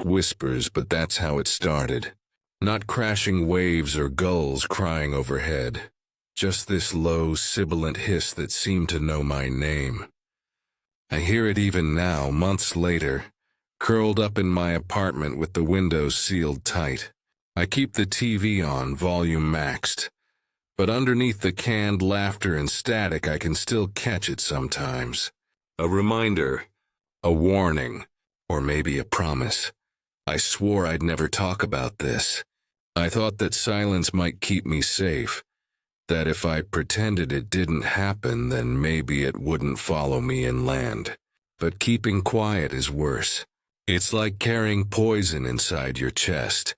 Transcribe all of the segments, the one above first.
like whispers, but that's how it started. Not crashing waves or gulls crying overhead. Just this low, sibilant hiss that seemed to know my name. I hear it even now, months later, curled up in my apartment with the windows sealed tight. I keep the TV on, volume maxed. But underneath the canned laughter and static, I can still catch it sometimes. A reminder, a warning, or maybe a promise. I swore I'd never talk about this. I thought that silence might keep me safe, that if I pretended it didn't happen, then maybe it wouldn't follow me inland. But keeping quiet is worse. It's like carrying poison inside your chest,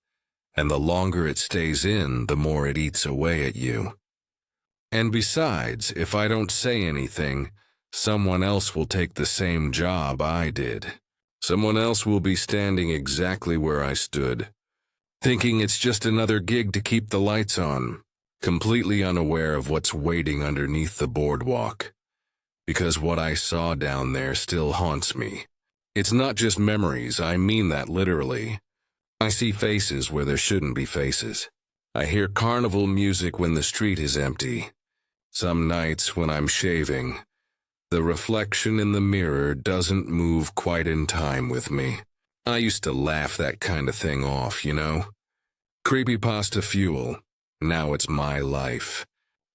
and the longer it stays in, the more it eats away at you. And besides, if I don't say anything, someone else will take the same job I did. Someone else will be standing exactly where I stood, thinking it's just another gig to keep the lights on, completely unaware of what's waiting underneath the boardwalk. Because what I saw down there still haunts me. It's not just memories, I mean that literally. I see faces where there shouldn't be faces. I hear carnival music when the street is empty. Some nights when I'm shaving, the reflection in the mirror doesn't move quite in time with me. I used to laugh that kind of thing off, you know? Creepypasta fuel. Now it's my life.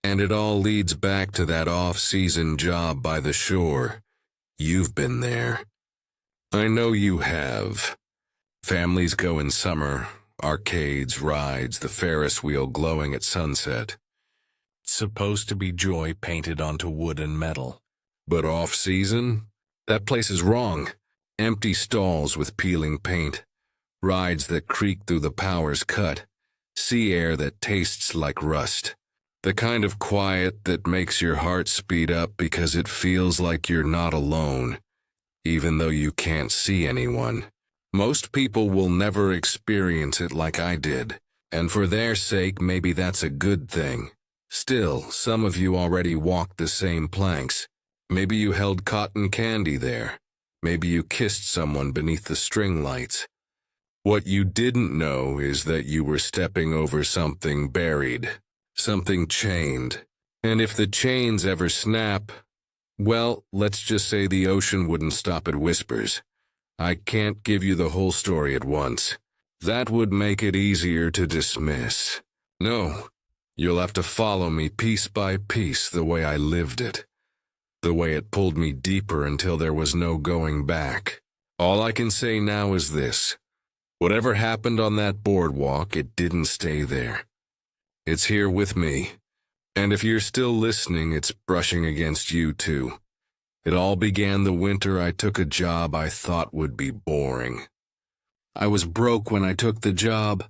And it all leads back to that off-season job by the shore. You've been there. I know you have. Families go in summer, arcades, rides, the Ferris wheel glowing at sunset. It's supposed to be joy painted onto wood and metal. But off-season? That place is wrong. Empty stalls with peeling paint. Rides that creak through the power's cut. Sea air that tastes like rust. The kind of quiet that makes your heart speed up because it feels like you're not alone, even though you can't see anyone. Most people will never experience it like I did, and for their sake, maybe that's a good thing. Still, some of you already walked the same planks. Maybe you held cotton candy there. Maybe you kissed someone beneath the string lights. What you didn't know is that you were stepping over something buried, something chained. And if the chains ever snap, well, let's just say the ocean wouldn't stop at whispers. I can't give you the whole story at once. That would make it easier to dismiss. No, you'll have to follow me piece by piece the way I lived it. The way it pulled me deeper until there was no going back. All I can say now is this. Whatever happened on that boardwalk, it didn't stay there. It's here with me. And if you're still listening, it's brushing against you too. It all began the winter I took a job I thought would be boring. I was broke when I took the job.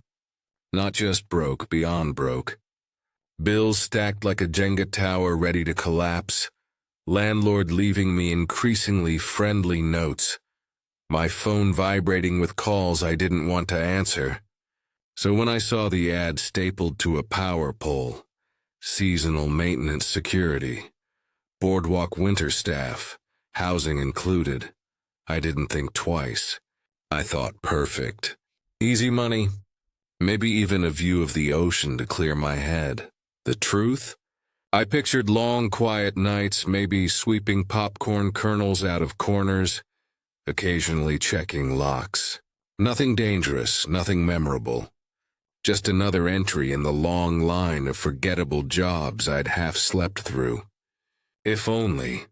Not just broke, beyond broke. Bills stacked like a Jenga tower ready to collapse. Landlord leaving me increasingly friendly notes. My phone vibrating with calls I didn't want to answer. So when I saw the ad stapled to a power pole, seasonal maintenance security, boardwalk winter staff, housing included, I didn't think twice. I thought perfect. Easy money, maybe even a view of the ocean to clear my head. The truth? I pictured long, quiet nights, maybe sweeping popcorn kernels out of corners, occasionally checking locks. Nothing dangerous, nothing memorable. Just another entry in the long line of forgettable jobs I'd half slept through. If only.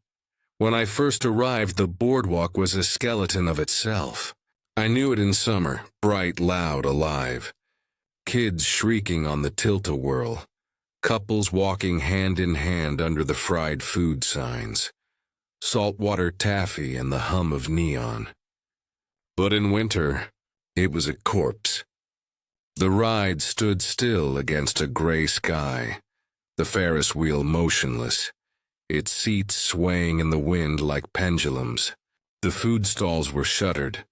When I first arrived, the boardwalk was a skeleton of itself. I knew it in summer, bright, loud, alive. Kids shrieking on the tilt-a-whirl. Couples walking hand in hand under the fried food signs. Saltwater taffy and the hum of neon. But in winter, it was a corpse. The ride stood still against a gray sky, the Ferris wheel motionless, its seats swaying in the wind like pendulums. The food stalls were shuttered,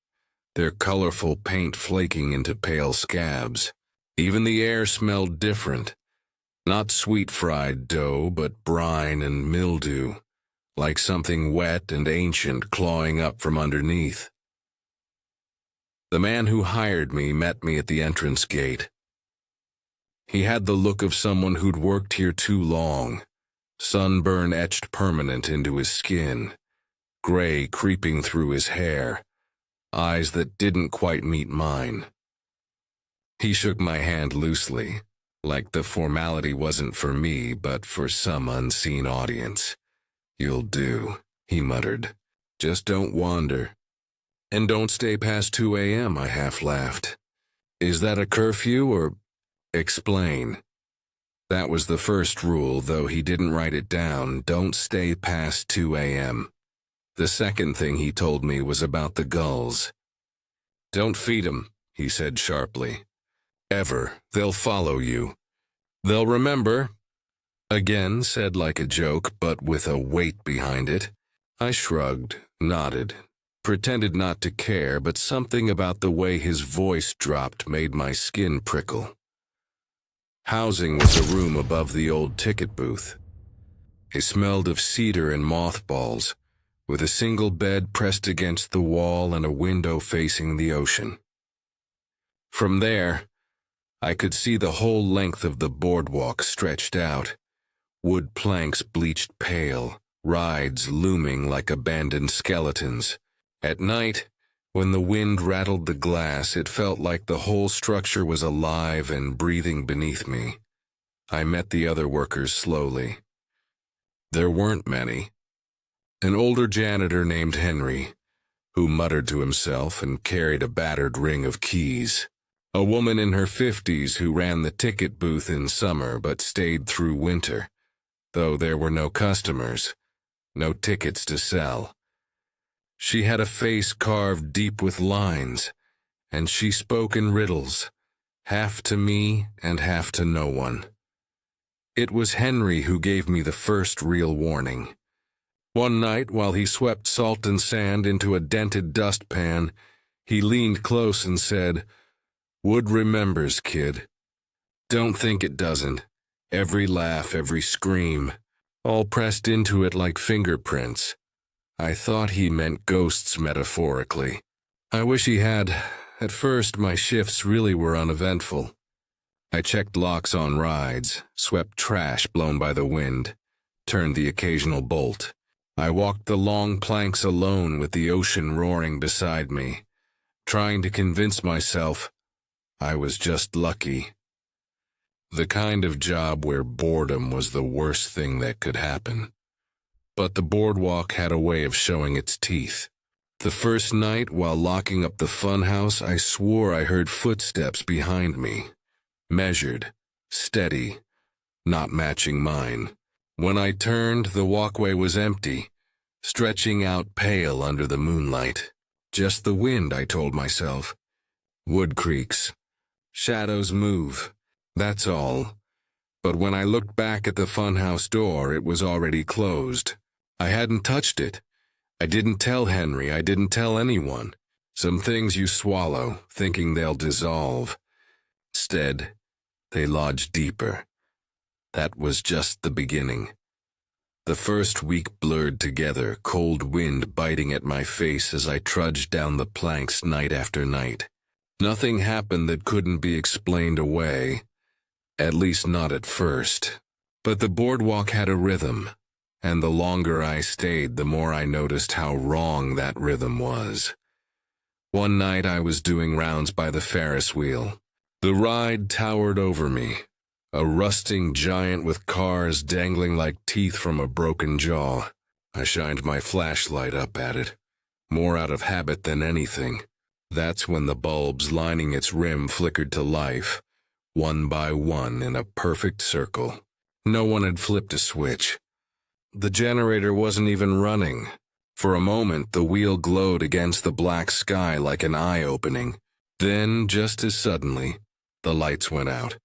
their colorful paint flaking into pale scabs. Even the air smelled different. Not sweet fried dough, but brine and mildew, like something wet and ancient clawing up from underneath. The man who hired me met me at the entrance gate. He had the look of someone who'd worked here too long, sunburn etched permanent into his skin, gray creeping through his hair, eyes that didn't quite meet mine. He shook my hand loosely, like the formality wasn't for me but for some unseen audience. "You'll do," he muttered. "Just don't wander. And don't stay past 2 a.m., I half laughed. "Is that a curfew or—" "Explain." That was the first rule, though he didn't write it down. Don't stay past 2 a.m. The second thing he told me was about the gulls. "Don't feed 'em," he said sharply. "Ever. They'll follow you. They'll remember." Again, said like a joke, but with a weight behind it. I shrugged, nodded, pretended not to care, but something about the way his voice dropped made my skin prickle. Housing was a room above the old ticket booth. It smelled of cedar and mothballs, with a single bed pressed against the wall and a window facing the ocean. From there, I could see the whole length of the boardwalk stretched out, wood planks bleached pale, rides looming like abandoned skeletons. At night, when the wind rattled the glass, it felt like the whole structure was alive and breathing beneath me. I met the other workers slowly. There weren't many. An older janitor named Henry, who muttered to himself and carried a battered ring of keys. A woman in her 50s who ran the ticket booth in summer but stayed through winter, though there were no customers, no tickets to sell. She had a face carved deep with lines, and she spoke in riddles, half to me and half to no one. It was Henry who gave me the first real warning. One night, while he swept salt and sand into a dented dustpan, he leaned close and said, "Wood remembers, kid. Don't think it doesn't. Every laugh, every scream, all pressed into it like fingerprints." I thought he meant ghosts metaphorically. I wish he had. At first, my shifts really were uneventful. I checked locks on rides, swept trash blown by the wind, turned the occasional bolt. I walked the long planks alone with the ocean roaring beside me, trying to convince myself I was just lucky. The kind of job where boredom was the worst thing that could happen. But the boardwalk had a way of showing its teeth. The first night, while locking up the funhouse, I swore I heard footsteps behind me. Measured, steady, not matching mine. When I turned, the walkway was empty, stretching out pale under the moonlight. Just the wind, I told myself. Wood creaks. Shadows move. That's all. But when I looked back at the funhouse door, it was already closed. I hadn't touched it. I didn't tell Henry. I didn't tell anyone. Some things you swallow, thinking they'll dissolve. Instead, they lodge deeper. That was just the beginning. The first week blurred together, cold wind biting at my face as I trudged down the planks night after night. Nothing happened that couldn't be explained away, at least not at first. But the boardwalk had a rhythm, and the longer I stayed, the more I noticed how wrong that rhythm was. One night I was doing rounds by the Ferris wheel. The ride towered over me, a rusting giant with cars dangling like teeth from a broken jaw. I shined my flashlight up at it, more out of habit than anything. That's when the bulbs lining its rim flickered to life, one by one in a perfect circle. No one had flipped a switch. The generator wasn't even running. For a moment, the wheel glowed against the black sky like an eye opening. Then, just as suddenly, the lights went out,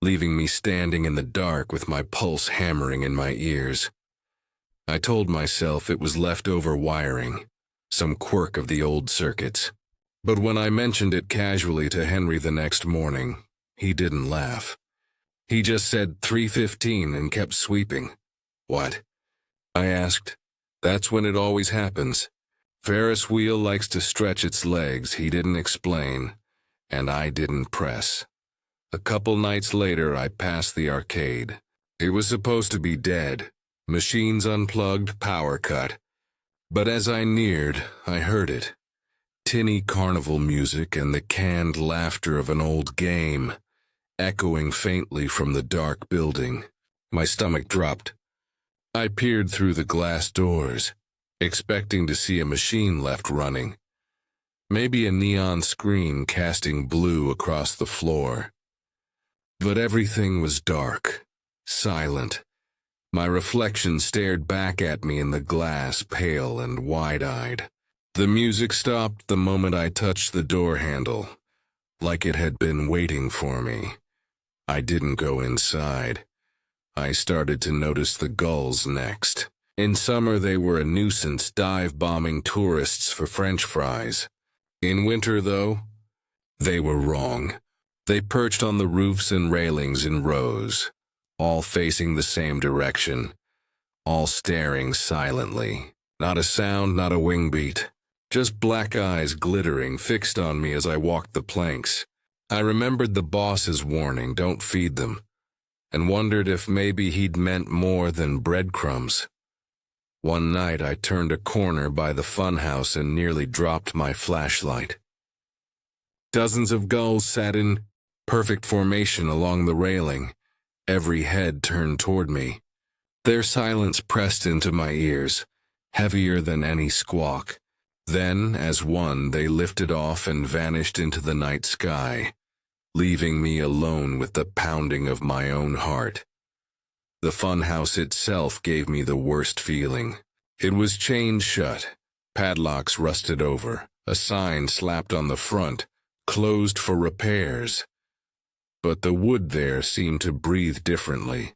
leaving me standing in the dark with my pulse hammering in my ears. I told myself it was leftover wiring, some quirk of the old circuits. But when I mentioned it casually to Henry the next morning, he didn't laugh. He just said 3:15 and kept sweeping. "What?" I asked. "That's when it always happens. Ferris wheel likes to stretch its legs, he didn't explain, and I didn't press. A couple nights later, I passed the arcade. It was supposed to be dead. Machines unplugged, power cut. But as I neared, I heard it. Tinny carnival music and the canned laughter of an old game, echoing faintly from the dark building. My stomach dropped. I peered through the glass doors, expecting to see a machine left running. Maybe a neon screen casting blue across the floor. But everything was dark, silent. My reflection stared back at me in the glass, pale and wide-eyed. The music stopped the moment I touched the door handle, like it had been waiting for me. I didn't go inside. I started to notice the gulls next. In summer they were a nuisance, dive-bombing tourists for French fries. In winter, though, they were wrong. They perched on the roofs and railings in rows, all facing the same direction, all staring silently. Not a sound, not a wing beat. Just black eyes glittering, fixed on me as I walked the planks. I remembered the boss's warning, don't feed them, and wondered if maybe he'd meant more than breadcrumbs. One night I turned a corner by the funhouse and nearly dropped my flashlight. Dozens of gulls sat in perfect formation along the railing, every head turned toward me. Their silence pressed into my ears, heavier than any squawk. Then, as one, they lifted off and vanished into the night sky, leaving me alone with the pounding of my own heart. The funhouse itself gave me the worst feeling. It was chained shut, padlocks rusted over, a sign slapped on the front, closed for repairs. But the wood there seemed to breathe differently,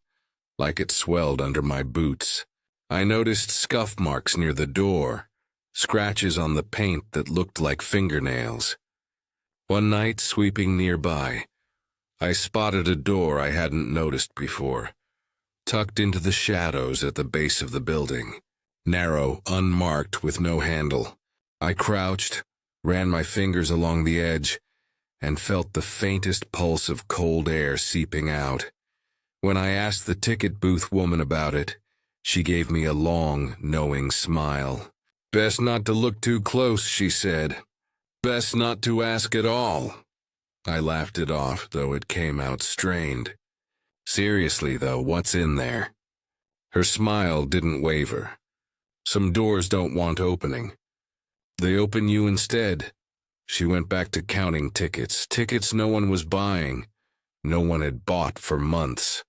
like it swelled under my boots. I noticed scuff marks near the door, scratches on the paint that looked like fingernails. One night, sweeping nearby, I spotted a door I hadn't noticed before, tucked into the shadows at the base of the building. Narrow, unmarked, with no handle. I crouched, ran my fingers along the edge, and felt the faintest pulse of cold air seeping out. When I asked the ticket booth woman about it, she gave me a long, knowing smile. "Best not to look too close," she said. "Best not to ask at all." I laughed it off, though it came out strained. "Seriously, though, what's in there?" Her smile didn't waver. "Some doors don't want opening. They open you instead." She went back to counting tickets, tickets no one was buying, no one had bought for months.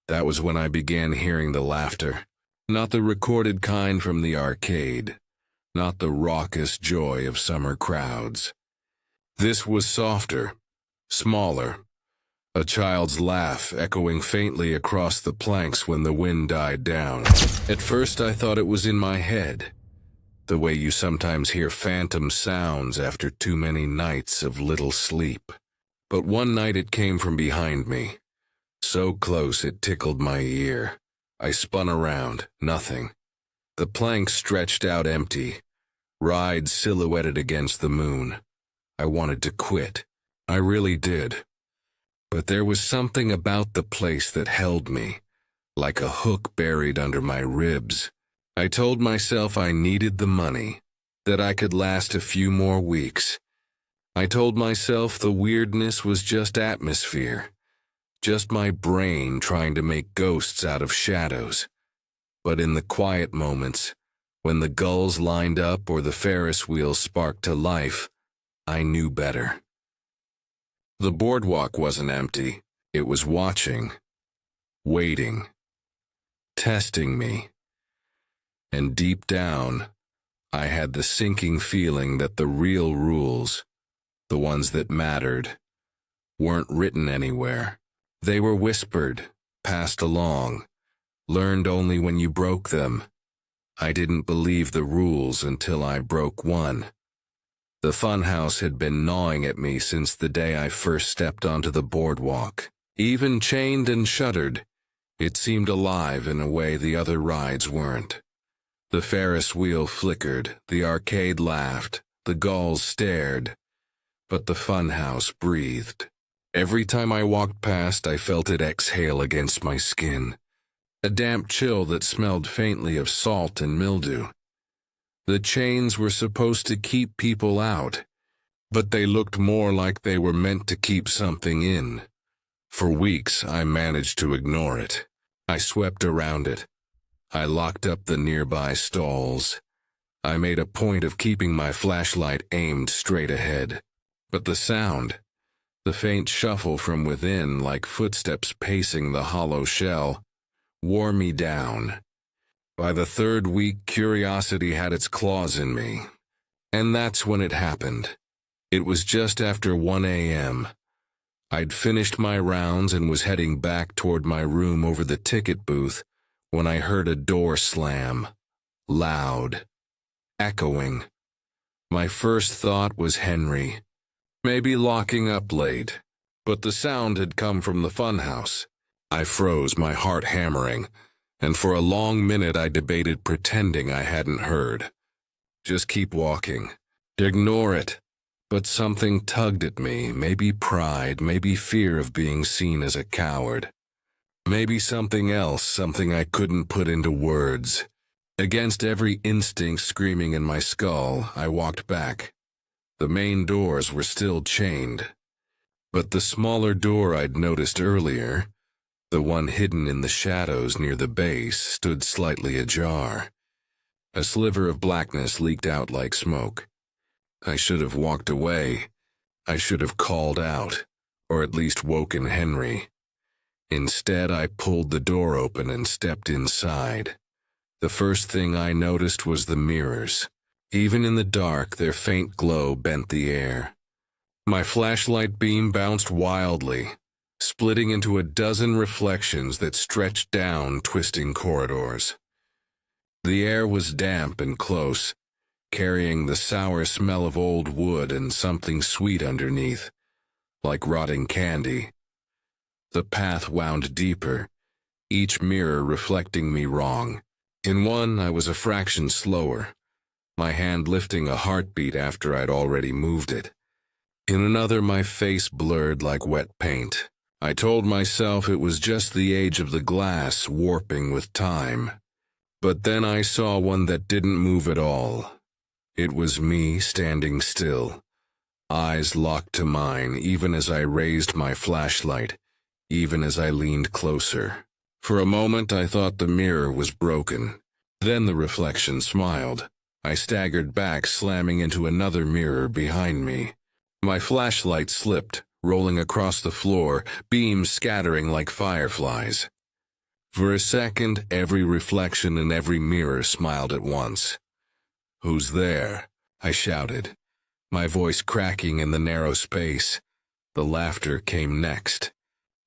That was when I began hearing the laughter. Not the recorded kind from the arcade, not the raucous joy of summer crowds. This was softer, smaller, a child's laugh echoing faintly across the planks when the wind died down. At first I thought it was in my head, the way you sometimes hear phantom sounds after too many nights of little sleep. But one night it came from behind me, so close it tickled my ear. I spun around, nothing. The planks stretched out empty, rides silhouetted against the moon. I wanted to quit. I really did. But there was something about the place that held me, like a hook buried under my ribs. I told myself I needed the money, that I could last a few more weeks. I told myself the weirdness was just atmosphere, just my brain trying to make ghosts out of shadows. But in the quiet moments, when the gulls lined up or the Ferris wheel sparked to life, I knew better. The boardwalk wasn't empty. It was watching, waiting, testing me. And deep down, I had the sinking feeling that the real rules, the ones that mattered, weren't written anywhere. They were whispered, passed along, learned only when you broke them. I didn't believe the rules until I broke one. The funhouse had been gnawing at me since the day I first stepped onto the boardwalk. Even chained and shuttered, it seemed alive in a way the other rides weren't. The Ferris wheel flickered, the arcade laughed, the gulls stared, but the funhouse breathed. Every time I walked past, I felt it exhale against my skin, a damp chill that smelled faintly of salt and mildew. The chains were supposed to keep people out, but they looked more like they were meant to keep something in. For weeks, I managed to ignore it. I swept around it. I locked up the nearby stalls. I made a point of keeping my flashlight aimed straight ahead. But the sound, the faint shuffle from within like footsteps pacing the hollow shell, wore me down. By the third week, curiosity had its claws in me. And that's when it happened. It was just after 1 a.m. I'd finished my rounds and was heading back toward my room over the ticket booth when I heard a door slam. Loud. Echoing. My first thought was Henry. Maybe locking up late. But the sound had come from the funhouse. I froze, my heart hammering, and for a long minute I debated pretending I hadn't heard. Just keep walking. Ignore it. But something tugged at me, maybe pride, maybe fear of being seen as a coward. Maybe something else, something I couldn't put into words. Against every instinct screaming in my skull, I walked back. The main doors were still chained. But the smaller door I'd noticed earlier, the one hidden in the shadows near the base, stood slightly ajar. A sliver of blackness leaked out like smoke. I should have walked away. I should have called out, or at least woken Henry. Instead, I pulled the door open and stepped inside. The first thing I noticed was the mirrors. Even in the dark, their faint glow bent the air. My flashlight beam bounced wildly, splitting into a dozen reflections that stretched down twisting corridors. The air was damp and close, carrying the sour smell of old wood and something sweet underneath, like rotting candy. The path wound deeper, each mirror reflecting me wrong. In one, I was a fraction slower, my hand lifting a heartbeat after I'd already moved it. In another, my face blurred like wet paint. I told myself it was just the age of the glass warping with time. But then I saw one that didn't move at all. It was me standing still, eyes locked to mine even as I raised my flashlight, even as I leaned closer. For a moment I thought the mirror was broken. Then the reflection smiled. I staggered back, slamming into another mirror behind me. My flashlight slipped, rolling across the floor, beams scattering like fireflies. For a second, every reflection in every mirror smiled at once. "Who's there?" I shouted, my voice cracking in the narrow space. The laughter came next,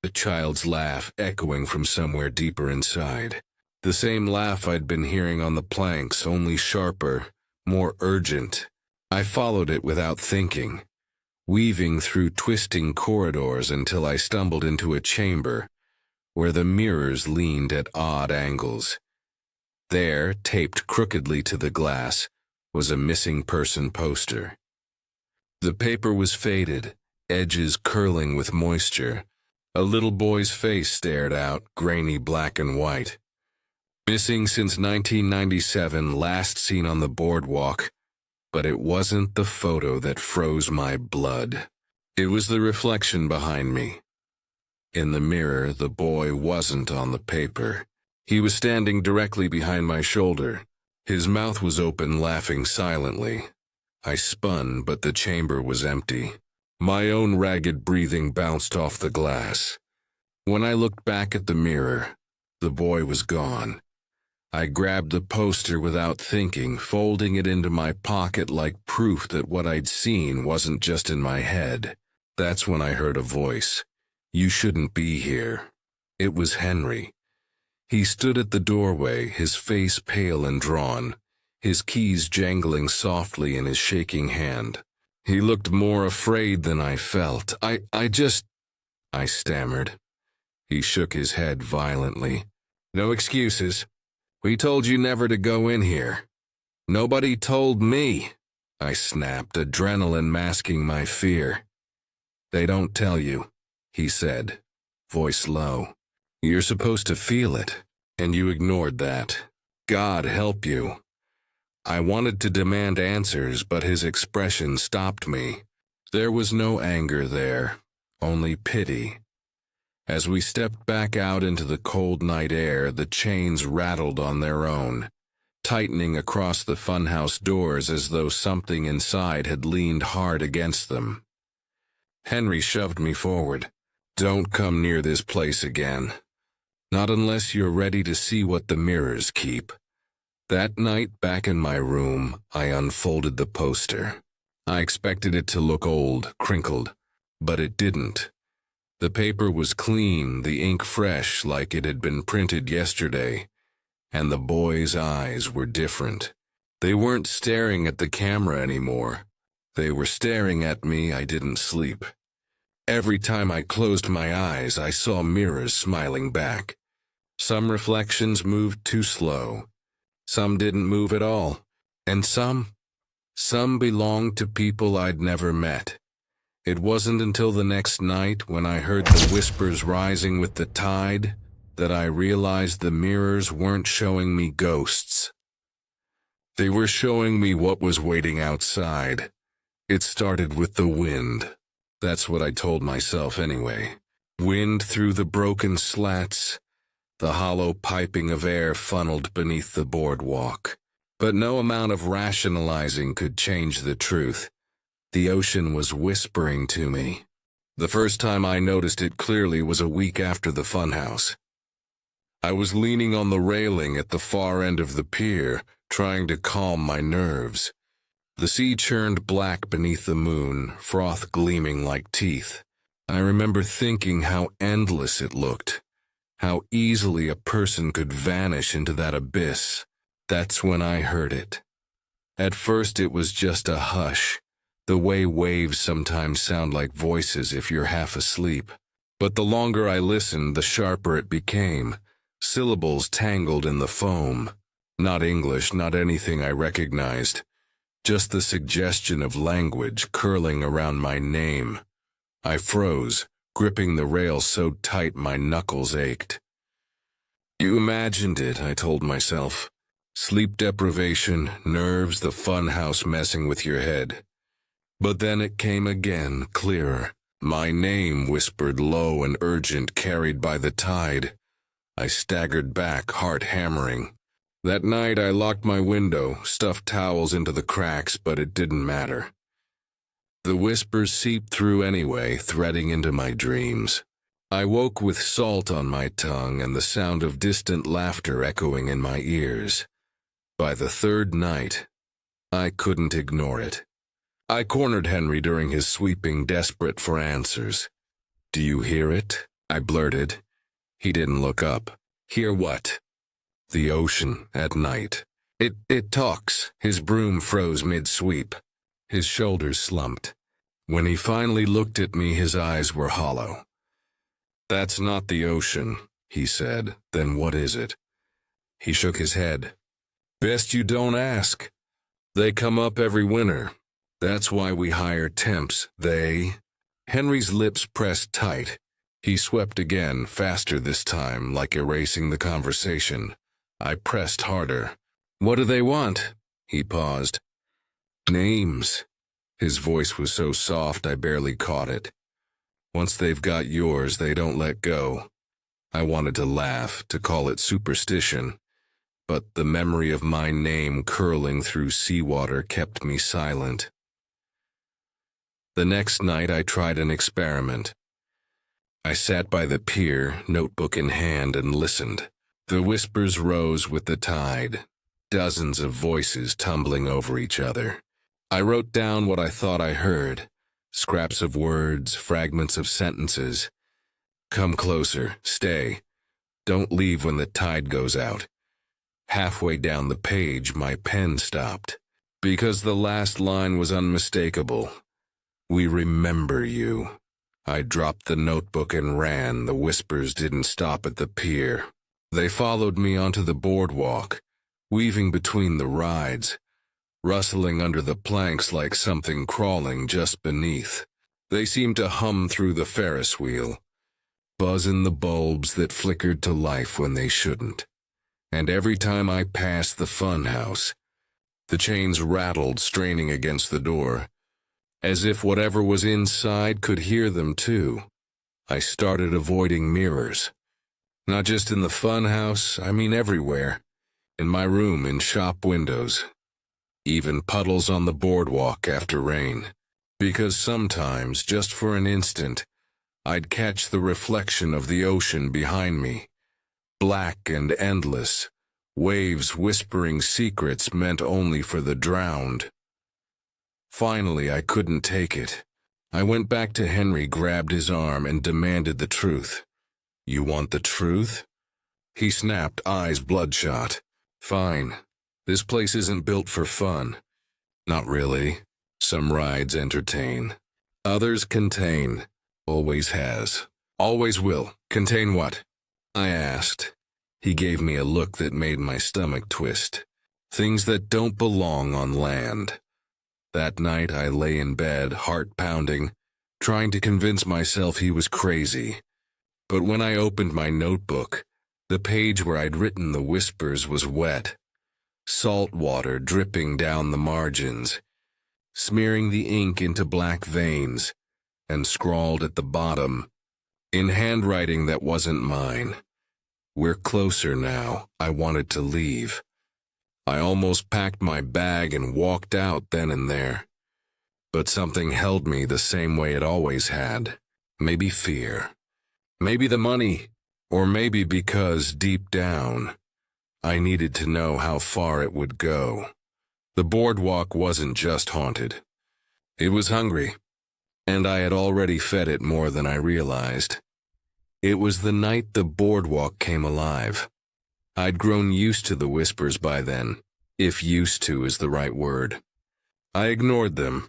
the child's laugh echoing from somewhere deeper inside. The same laugh I'd been hearing on the planks, only sharper, more urgent. I followed it without thinking, weaving through twisting corridors until I stumbled into a chamber where the mirrors leaned at odd angles. There, taped crookedly to the glass, was a missing person poster. The paper was faded, edges curling with moisture. A little boy's face stared out, grainy black and white. Missing since 1997, last seen on the boardwalk. But it wasn't the photo that froze my blood. It was the reflection behind me. In the mirror, the boy wasn't on the paper. He was standing directly behind my shoulder. His mouth was open, laughing silently. I spun, but the chamber was empty. My own ragged breathing bounced off the glass. When I looked back at the mirror, the boy was gone. I grabbed the poster without thinking, folding it into my pocket like proof that what I'd seen wasn't just in my head. That's when I heard a voice. "You shouldn't be here." It was Henry. He stood at the doorway, his face pale and drawn, his keys jangling softly in his shaking hand. He looked more afraid than I felt. I stammered. He shook his head violently. "No excuses. We told you never to go in here. Nobody told me, I snapped, adrenaline masking my fear. They don't tell you, he said, voice low. You're supposed to feel it, and you ignored that. God help you. I wanted to demand answers, but his expression stopped me. There was no anger there, only pity. As we stepped back out into the cold night air, the chains rattled on their own, tightening across the funhouse doors as though something inside had leaned hard against them. Henry shoved me forward. Don't come near this place again. Not unless you're ready to see what the mirrors keep. That night, back in my room, I unfolded the poster. I expected it to look old, crinkled, but it didn't. The paper was clean, the ink fresh like it had been printed yesterday, and the boy's eyes were different. They weren't staring at the camera anymore. They were staring at me. I didn't sleep. Every time I closed my eyes, I saw mirrors smiling back. Some reflections moved too slow. Some didn't move at all. And some belonged to people I'd never met. It wasn't until the next night, when I heard the whispers rising with the tide, that I realized the mirrors weren't showing me ghosts. They were showing me what was waiting outside. It started with the wind. That's what I told myself anyway. Wind through the broken slats, the hollow piping of air funneled beneath the boardwalk. But no amount of rationalizing could change the truth. The ocean was whispering to me. The first time I noticed it clearly was a week after the funhouse. I was leaning on the railing at the far end of the pier, trying to calm my nerves. The sea churned black beneath the moon, froth gleaming like teeth. I remember thinking how endless it looked, how easily a person could vanish into that abyss. That's when I heard it. At first it was just a hush, the way waves sometimes sound like voices if you're half asleep. But the longer I listened, the sharper it became, syllables tangled in the foam. Not English, not anything I recognized. Just the suggestion of language curling around my name. I froze, gripping the rail so tight my knuckles ached. You imagined it, I told myself. Sleep deprivation, nerves, the funhouse messing with your head. But then it came again, clearer. My name whispered low and urgent, carried by the tide. I staggered back, heart hammering. That night I locked my window, stuffed towels into the cracks, but it didn't matter. The whispers seeped through anyway, threading into my dreams. I woke with salt on my tongue and the sound of distant laughter echoing in my ears. By the third night, I couldn't ignore it. I cornered Henry during his sweeping, desperate for answers. Do you hear it? I blurted. He didn't look up. Hear what? The ocean at night. It talks. His broom froze mid-sweep. His shoulders slumped. When he finally looked at me, his eyes were hollow. That's not the ocean, he said. Then what is it? He shook his head. Best you don't ask. They come up every winter. That's why we hire temps. They... Henry's lips pressed tight. He swept again, faster this time, like erasing the conversation. I pressed harder. What do they want? He paused. Names. His voice was so soft I barely caught it. Once they've got yours, they don't let go. I wanted to laugh, to call it superstition, but the memory of my name curling through seawater kept me silent. The next night I tried an experiment. I sat by the pier, notebook in hand, and listened. The whispers rose with the tide, dozens of voices tumbling over each other. I wrote down what I thought I heard, scraps of words, fragments of sentences. Come closer, stay. Don't leave when the tide goes out. Halfway down the page, my pen stopped, because the last line was unmistakable. We remember you. I dropped the notebook and ran. The whispers didn't stop at the pier. They followed me onto the boardwalk, weaving between the rides, rustling under the planks like something crawling just beneath. They seemed to hum through the Ferris wheel, buzz in the bulbs that flickered to life when they shouldn't. And every time I passed the fun house, the chains rattled, straining against the door, as if whatever was inside could hear them too. I started avoiding mirrors. Not just in the fun house, I mean everywhere. In my room, in shop windows. Even puddles on the boardwalk after rain. Because sometimes, just for an instant, I'd catch the reflection of the ocean behind me. Black and endless, waves whispering secrets meant only for the drowned. Finally, I couldn't take it. I went back to Henry, grabbed his arm, and demanded the truth. "You want the truth?" He snapped, eyes bloodshot. "Fine. This place isn't built for fun." "Not really. Some rides entertain. Others contain. Always has. Always will. Contain what?" I asked. He gave me a look that made my stomach twist. Things that don't belong on land. That night I lay in bed, heart pounding, trying to convince myself he was crazy. But when I opened my notebook, the page where I'd written the whispers was wet. Salt water dripping down the margins, smearing the ink into black veins, and scrawled at the bottom, in handwriting that wasn't mine. "We're closer now. I wanted to leave." I almost packed my bag and walked out then and there. But something held me the same way it always had. Maybe fear. Maybe the money. Or maybe because, deep down, I needed to know how far it would go. The boardwalk wasn't just haunted. It was hungry. And I had already fed it more than I realized. It was the night the boardwalk came alive. I'd grown used to the whispers by then, if used to is the right word. I ignored them,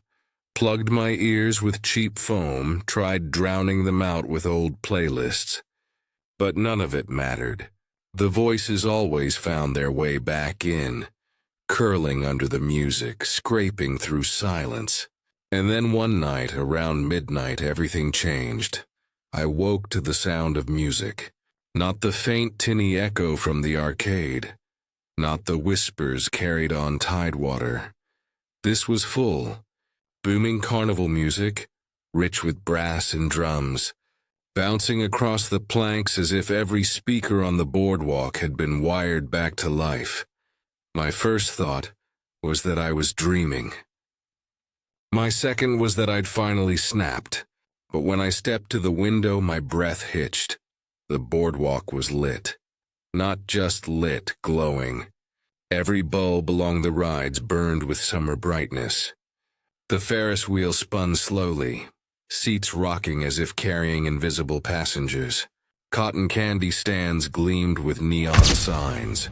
plugged my ears with cheap foam, tried drowning them out with old playlists. But none of it mattered. The voices always found their way back in, curling under the music, scraping through silence. And then one night, around midnight, everything changed. I woke to the sound of music. Not the faint tinny echo from the arcade. Not the whispers carried on tidewater. This was full, booming carnival music, rich with brass and drums, bouncing across the planks as if every speaker on the boardwalk had been wired back to life. My first thought was that I was dreaming. My second was that I'd finally snapped. But when I stepped to the window, my breath hitched. The boardwalk was lit. Not just lit, glowing. Every bulb along the rides burned with summer brightness. The Ferris wheel spun slowly, seats rocking as if carrying invisible passengers. Cotton candy stands gleamed with neon signs.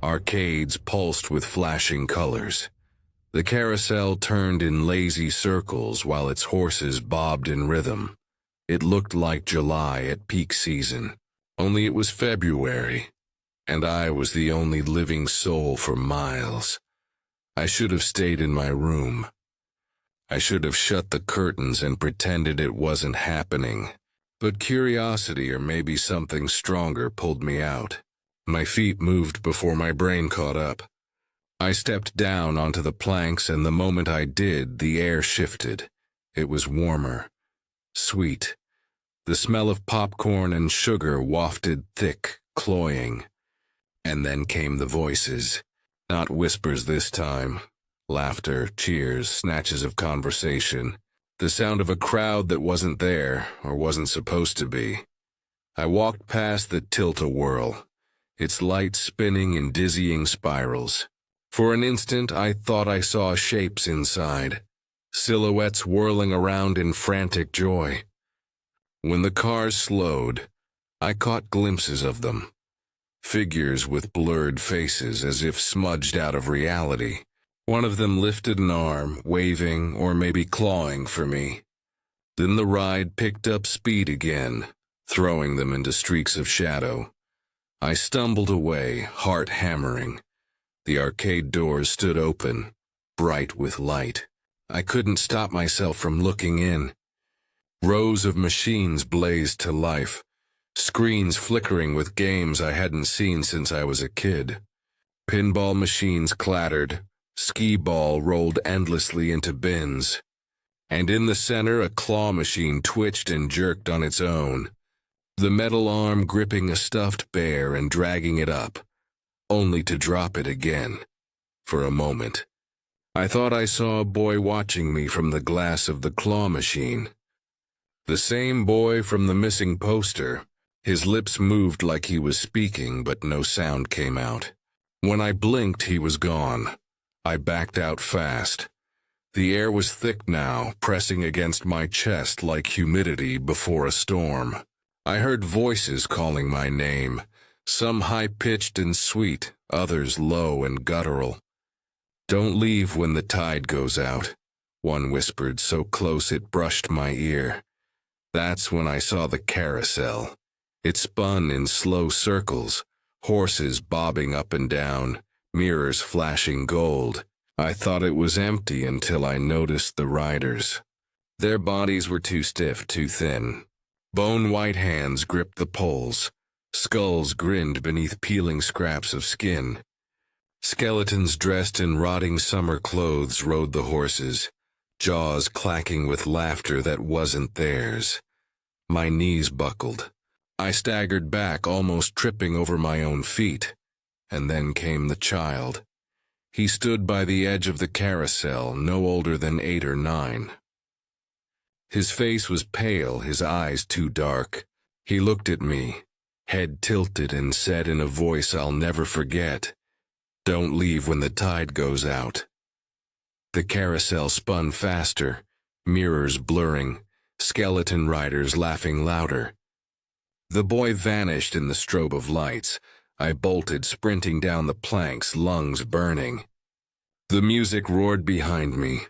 Arcades pulsed with flashing colors. The carousel turned in lazy circles while its horses bobbed in rhythm. It looked like July at peak season, only it was February, and I was the only living soul for miles. I should have stayed in my room. I should have shut the curtains and pretended it wasn't happening. But curiosity, or maybe something stronger, pulled me out. My feet moved before my brain caught up. I stepped down onto the planks, and the moment I did, the air shifted. It was warmer, sweet. The smell of popcorn and sugar wafted thick, cloying. And then came the voices. Not whispers this time. Laughter, cheers, snatches of conversation. The sound of a crowd that wasn't there, or wasn't supposed to be. I walked past the tilt-a-whirl, its lights spinning in dizzying spirals. For an instant, I thought I saw shapes inside, silhouettes whirling around in frantic joy. When the cars slowed, I caught glimpses of them. Figures with blurred faces as if smudged out of reality. One of them lifted an arm, waving or maybe clawing for me. Then the ride picked up speed again, throwing them into streaks of shadow. I stumbled away, heart hammering. The arcade doors stood open, bright with light. I couldn't stop myself from looking in. Rows of machines blazed to life, screens flickering with games I hadn't seen since I was a kid. Pinball machines clattered, skee-ball rolled endlessly into bins, and in the center a claw machine twitched and jerked on its own, the metal arm gripping a stuffed bear and dragging it up, only to drop it again. For a moment, I thought I saw a boy watching me from the glass of the claw machine. The same boy from the missing poster. His lips moved like he was speaking, but no sound came out. When I blinked, he was gone. I backed out fast. The air was thick now, pressing against my chest like humidity before a storm. I heard voices calling my name, some high-pitched and sweet, others low and guttural. "Don't leave when the tide goes out," one whispered so close it brushed my ear. That's when I saw the carousel. It spun in slow circles, horses bobbing up and down, mirrors flashing gold. I thought it was empty until I noticed the riders. Their bodies were too stiff, too thin. Bone-white hands gripped the poles. Skulls grinned beneath peeling scraps of skin. Skeletons dressed in rotting summer clothes rode the horses, jaws clacking with laughter that wasn't theirs. My knees buckled. I staggered back, almost tripping over my own feet. And then came the child. He stood by the edge of the carousel, no older than 8 or 9. His face was pale, his eyes too dark. He looked at me, head tilted, and said in a voice I'll never forget, "Don't leave when the tide goes out." The carousel spun faster, mirrors blurring, skeleton riders laughing louder. The boy vanished in the strobe of lights. I bolted, sprinting down the planks, lungs burning. The music roared behind me,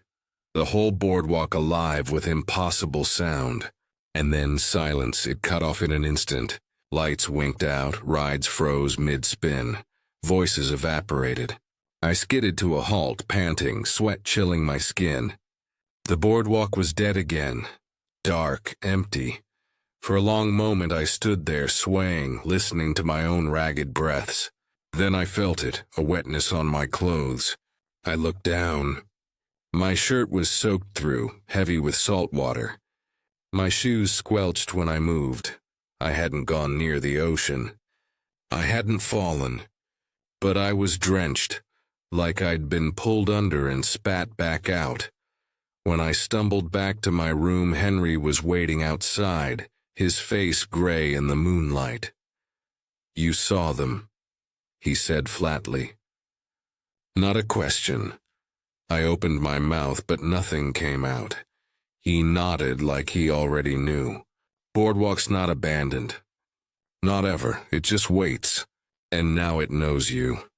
the whole boardwalk alive with impossible sound. And then silence. It cut off in an instant. Lights winked out, rides froze mid-spin, voices evaporated. I skidded to a halt, panting, sweat chilling my skin. The boardwalk was dead again, dark, empty. For a long moment I stood there, swaying, listening to my own ragged breaths. Then I felt it, a wetness on my clothes. I looked down. My shirt was soaked through, heavy with salt water. My shoes squelched when I moved. I hadn't gone near the ocean. I hadn't fallen. But I was drenched, like I'd been pulled under and spat back out. When I stumbled back to my room, Henry was waiting outside, his face gray in the moonlight. "You saw them," he said flatly. Not a question. I opened my mouth, but nothing came out. He nodded like he already knew. "Boardwalk's not abandoned. Not ever. It just waits. And now it knows you."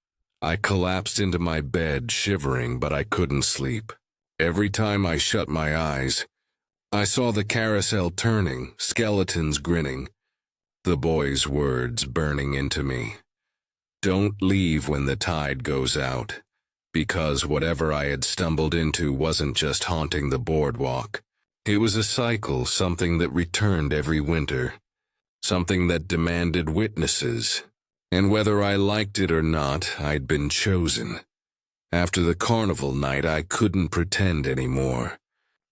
I collapsed into my bed, shivering, but I couldn't sleep. Every time I shut my eyes, I saw the carousel turning, skeletons grinning, the boy's words burning into me. Don't leave when the tide goes out, because whatever I had stumbled into wasn't just haunting the boardwalk. It was a cycle, something that returned every winter, something that demanded witnesses, and whether I liked it or not, I'd been chosen. After the carnival night, I couldn't pretend anymore.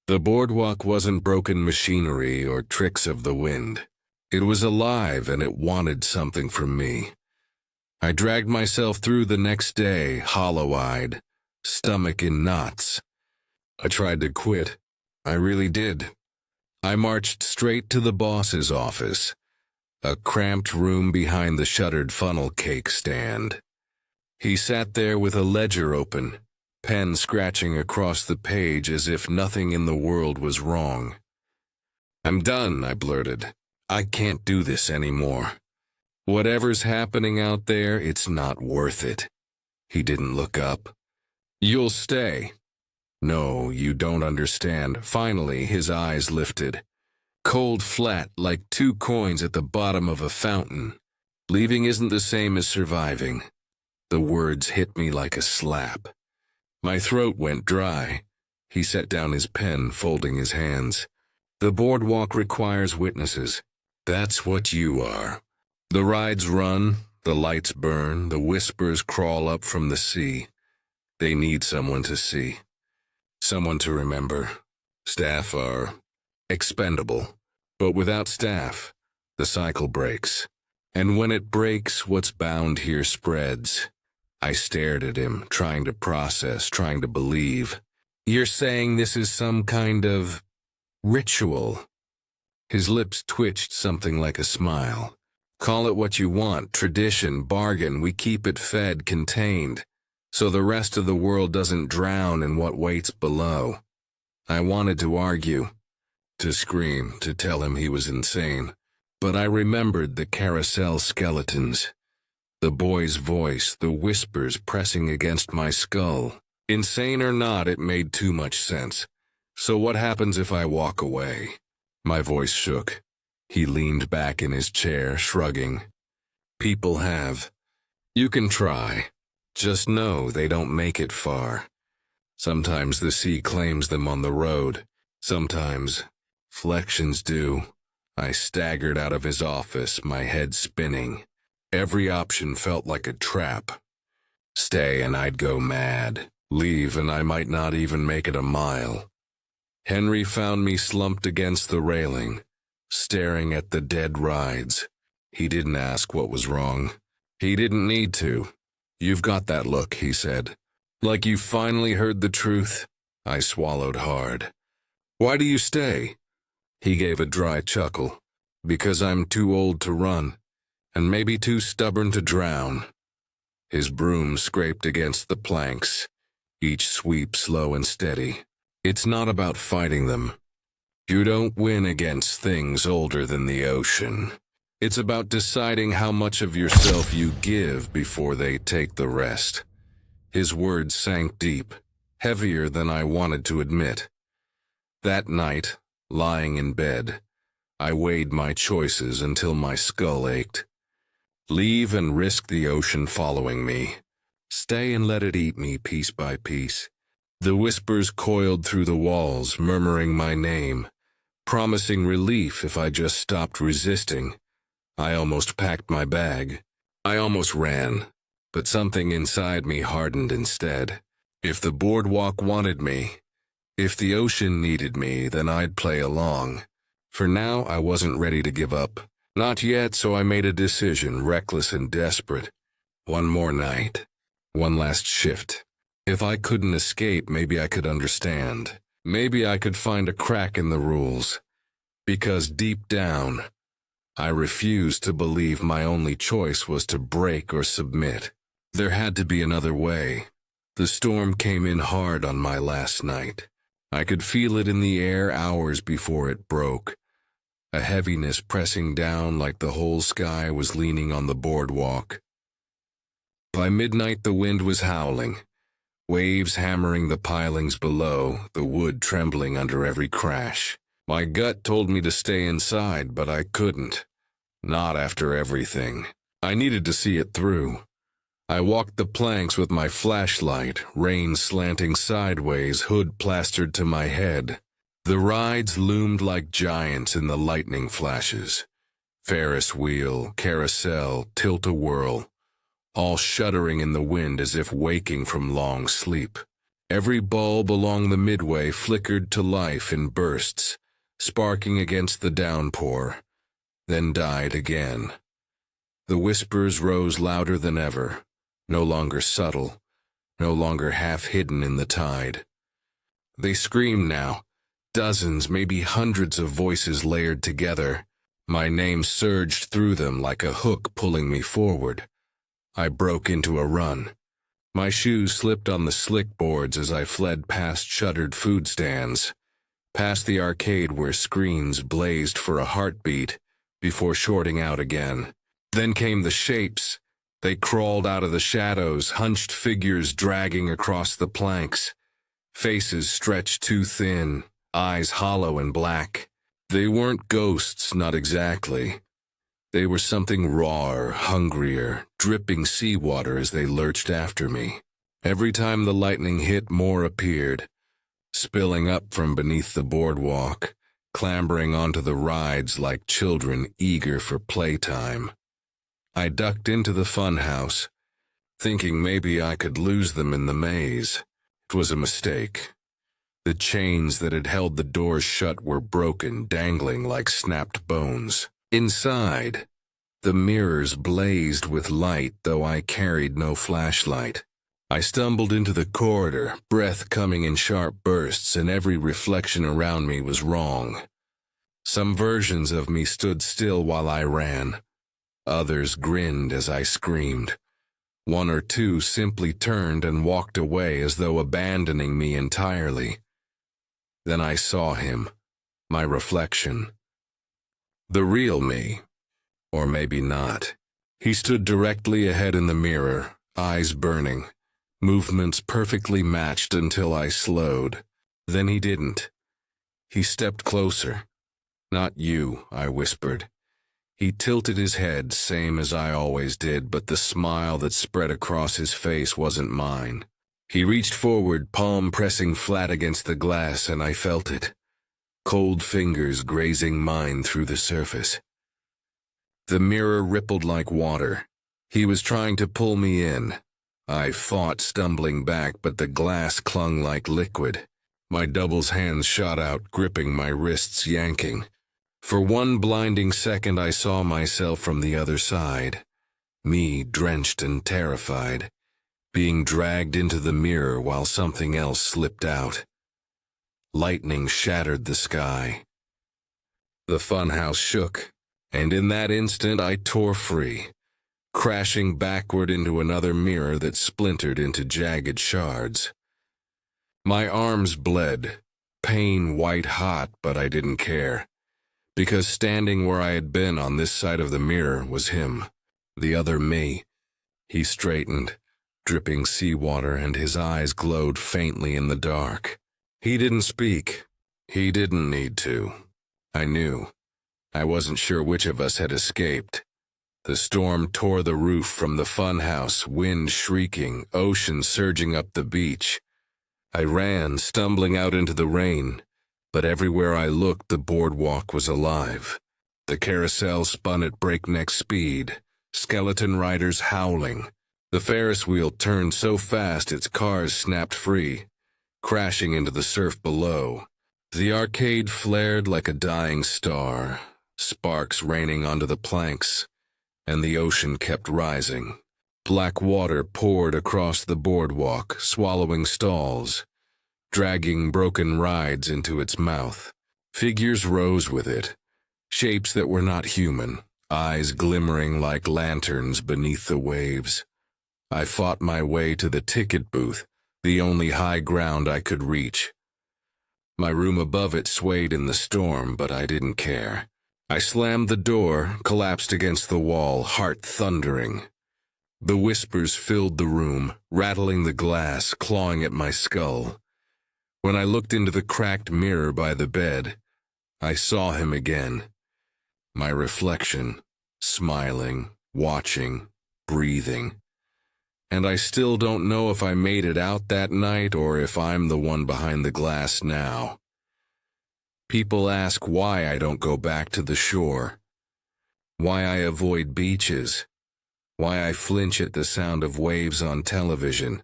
The boardwalk wasn't broken machinery or tricks of the wind. It was alive, and it wanted something from me. I dragged myself through the next day, hollow-eyed, stomach in knots. I tried to quit. I really did. I marched straight to the boss's office, a cramped room behind the shuttered funnel cake stand. He sat there with a ledger open, pen scratching across the page as if nothing in the world was wrong. "I'm done," I blurted. "I can't do this anymore. Whatever's happening out there, it's not worth it." He didn't look up. "You'll stay." "No, you don't understand." Finally, his eyes lifted. Cold flat, like 2 coins at the bottom of a fountain. Leaving isn't the same as surviving. The words hit me like a slap. My throat went dry. He set down his pen, folding his hands. The boardwalk requires witnesses. That's what you are. The rides run, the lights burn, the whispers crawl up from the sea. They need someone to see. Someone to remember. Staff are expendable. But without staff, the cycle breaks. And when it breaks, what's bound here spreads. I stared at him, trying to process, trying to believe. You're saying this is some kind of ritual? His lips twitched something like a smile. Call it what you want, tradition, bargain, we keep it fed, contained, so the rest of the world doesn't drown in what waits below. I wanted to argue, to scream, to tell him he was insane, but I remembered the carousel skeletons. The boy's voice, the whispers pressing against my skull. Insane or not, it made too much sense. So what happens if I walk away? My voice shook. He leaned back in his chair, shrugging. People have. You can try. Just know they don't make it far. Sometimes the sea claims them on the road. Sometimes flexions do. I staggered out of his office, my head spinning. Every option felt like a trap. Stay and I'd go mad. Leave and I might not even make it a mile. Henry found me slumped against the railing, staring at the dead rides. He didn't ask what was wrong. He didn't need to. You've got that look, he said. Like you finally heard the truth. I swallowed hard. Why do you stay? He gave a dry chuckle. Because I'm too old to run, and maybe too stubborn to drown. His broom scraped against the planks, each sweep slow and steady. It's not about fighting them. You don't win against things older than the ocean. It's about deciding how much of yourself you give before they take the rest. His words sank deep, heavier than I wanted to admit. That night, lying in bed, I weighed my choices until my skull ached. Leave and risk the ocean following me. Stay and let it eat me piece by piece. The whispers coiled through the walls, murmuring my name, promising relief if I just stopped resisting. I almost packed my bag. I almost ran, but something inside me hardened instead. If the boardwalk wanted me, if the ocean needed me, then I'd play along. For now, I wasn't ready to give up. Not yet, so I made a decision, reckless and desperate. One more night. One last shift. If I couldn't escape, maybe I could understand. Maybe I could find a crack in the rules. Because deep down, I refused to believe my only choice was to break or submit. There had to be another way. The storm came in hard on my last night. I could feel it in the air hours before it broke. A heaviness pressing down like the whole sky was leaning on the boardwalk. By midnight the wind was howling, waves hammering the pilings below, the wood trembling under every crash. My gut told me to stay inside, but I couldn't. Not after everything. I needed to see it through. I walked the planks with my flashlight, rain slanting sideways, hood plastered to my head. The rides loomed like giants in the lightning flashes. Ferris wheel, carousel, tilt-a-whirl, all shuddering in the wind as if waking from long sleep. Every bulb along the midway flickered to life in bursts, sparking against the downpour, then died again. The whispers rose louder than ever, no longer subtle, no longer half-hidden in the tide. They screamed now. Dozens, maybe hundreds of voices layered together. My name surged through them like a hook pulling me forward. I broke into a run. My shoes slipped on the slick boards as I fled past shuttered food stands, past the arcade where screens blazed for a heartbeat before shorting out again. Then came the shapes. They crawled out of the shadows, hunched figures dragging across the planks, faces stretched too thin, eyes hollow and black. They weren't ghosts, not exactly. They were something rawer, hungrier, dripping seawater as they lurched after me. Every time the lightning hit, more appeared, spilling up from beneath the boardwalk, clambering onto the rides like children eager for playtime. I ducked into the funhouse, thinking maybe I could lose them in the maze. It was a mistake. The chains that had held the doors shut were broken, dangling like snapped bones. Inside, the mirrors blazed with light, though I carried no flashlight. I stumbled into the corridor, breath coming in sharp bursts, and every reflection around me was wrong. Some versions of me stood still while I ran. Others grinned as I screamed. One or two simply turned and walked away as though abandoning me entirely. Then I saw him, my reflection. The real me. Or maybe not. He stood directly ahead in the mirror, eyes burning, movements perfectly matched until I slowed. Then he didn't. He stepped closer. "Not you," I whispered. He tilted his head, same as I always did, but the smile that spread across his face wasn't mine. He reached forward, palm pressing flat against the glass, and I felt it. Cold fingers grazing mine through the surface. The mirror rippled like water. He was trying to pull me in. I fought, stumbling back, but the glass clung like liquid. My double's hands shot out, gripping my wrists, yanking. For one blinding second I saw myself from the other side. Me, drenched and terrified, being dragged into the mirror while something else slipped out. Lightning shattered the sky. The funhouse shook, and in that instant I tore free, crashing backward into another mirror that splintered into jagged shards. My arms bled, pain white-hot, but I didn't care, because standing where I had been on this side of the mirror was him, the other me. He straightened, dripping seawater, and his eyes glowed faintly in the dark. He didn't speak. He didn't need to. I knew. I wasn't sure which of us had escaped. The storm tore the roof from the funhouse, wind shrieking, ocean surging up the beach. I ran, stumbling out into the rain, but everywhere I looked the boardwalk was alive. The carousel spun at breakneck speed, skeleton riders howling. The Ferris wheel turned so fast its cars snapped free, crashing into the surf below. The arcade flared like a dying star, sparks raining onto the planks, and the ocean kept rising. Black water poured across the boardwalk, swallowing stalls, dragging broken rides into its mouth. Figures rose with it, shapes that were not human, eyes glimmering like lanterns beneath the waves. I fought my way to the ticket booth, the only high ground I could reach. My room above it swayed in the storm, but I didn't care. I slammed the door, collapsed against the wall, heart thundering. The whispers filled the room, rattling the glass, clawing at my skull. When I looked into the cracked mirror by the bed, I saw him again. My reflection, smiling, watching, breathing. And I still don't know if I made it out that night or if I'm the one behind the glass now. People ask why I don't go back to the shore, why I avoid beaches, why I flinch at the sound of waves on television,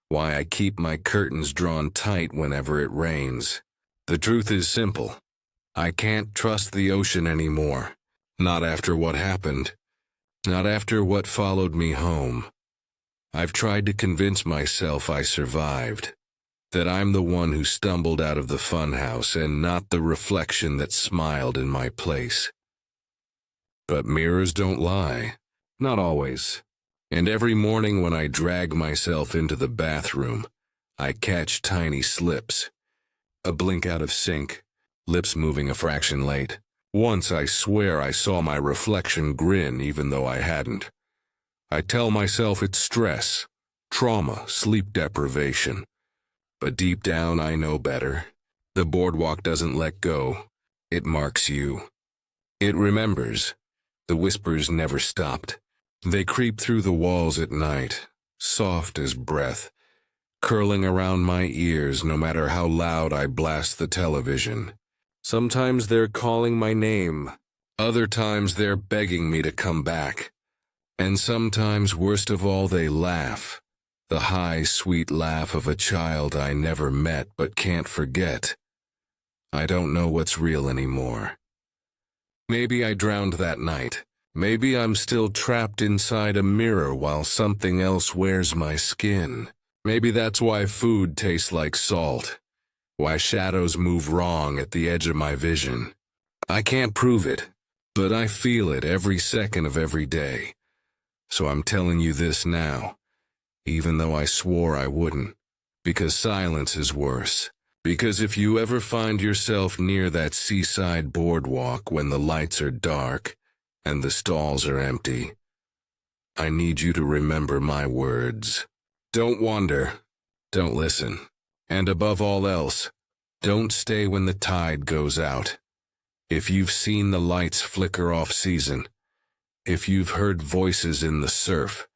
why I keep my curtains drawn tight whenever it rains. The truth is simple. I can't trust the ocean anymore. Not after what happened. Not after what followed me home. I've tried to convince myself I survived, that I'm the one who stumbled out of the funhouse and not the reflection that smiled in my place. But mirrors don't lie. Not always. And every morning when I drag myself into the bathroom, I catch tiny slips. A blink out of sync, lips moving a fraction late. Once I swear I saw my reflection grin even though I hadn't. I tell myself it's stress, trauma, sleep deprivation. But deep down I know better. The boardwalk doesn't let go. It marks you. It remembers. The whispers never stopped. They creep through the walls at night, soft as breath, curling around my ears no matter how loud I blast the television. Sometimes they're calling my name. Other times they're begging me to come back. And sometimes, worst of all, they laugh. The high, sweet laugh of a child I never met but can't forget. I don't know what's real anymore. Maybe I drowned that night. Maybe I'm still trapped inside a mirror while something else wears my skin. Maybe that's why food tastes like salt. Why shadows move wrong at the edge of my vision. I can't prove it, but I feel it every second of every day. So I'm telling you this now, even though I swore I wouldn't, because silence is worse. Because if you ever find yourself near that seaside boardwalk when the lights are dark and the stalls are empty, I need you to remember my words. Don't wander. Don't listen. And above all else, don't stay when the tide goes out. If you've seen the lights flicker off season, if you've heard voices in the surf,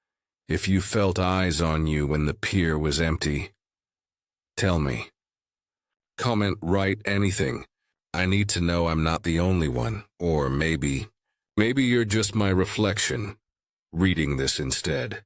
if you felt eyes on you when the pier was empty, tell me. Comment, write anything. I need to know I'm not the only one, or maybe you're just my reflection, reading this instead.